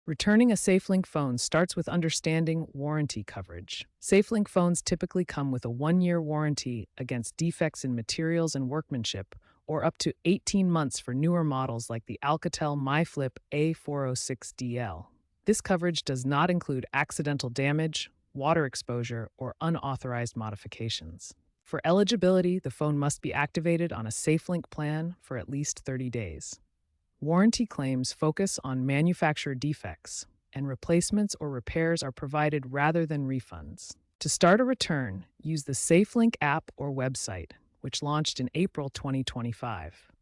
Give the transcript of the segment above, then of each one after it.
Returning a SafeLink phone starts with understanding warranty coverage. SafeLink phones typically come with a 1-year warranty against defects in materials and workmanship, or up to 18 months for newer models like the Alcatel MyFlip A406DL. This coverage does not include accidental damage, water exposure, or unauthorized modifications. For eligibility, the phone must be activated on a SafeLink plan for at least 30 days. Warranty claims focus on manufacturer defects, and replacements or repairs are provided rather than refunds. To start a return, use the SafeLink app or website, which launched in April 2025.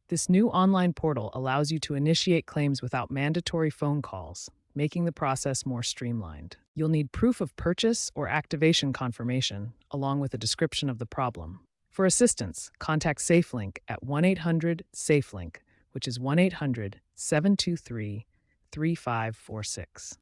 This new online portal allows you to initiate claims without mandatory phone calls, making the process more streamlined. You'll need proof of purchase or activation confirmation, along with a description of the problem. For assistance, contact SafeLink at 1-800-SafeLink, which is 1-800-723-3546.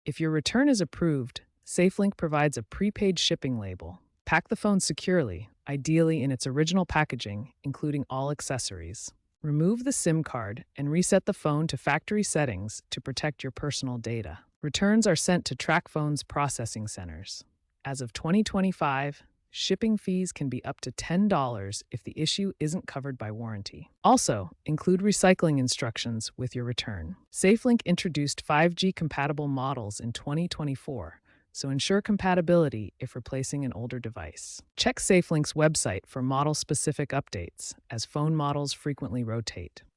If your return is approved, SafeLink provides a prepaid shipping label. Pack the phone securely, ideally in its original packaging, including all accessories. Remove the SIM card and reset the phone to factory settings to protect your personal data. Returns are sent to TrackPhone's processing centers. As of 2025, shipping fees can be up to $10 if the issue isn't covered by warranty. Also, include recycling instructions with your return. SafeLink introduced 5G-compatible models in 2024, so ensure compatibility if replacing an older device. Check SafeLink's website for model-specific updates, as phone models frequently rotate.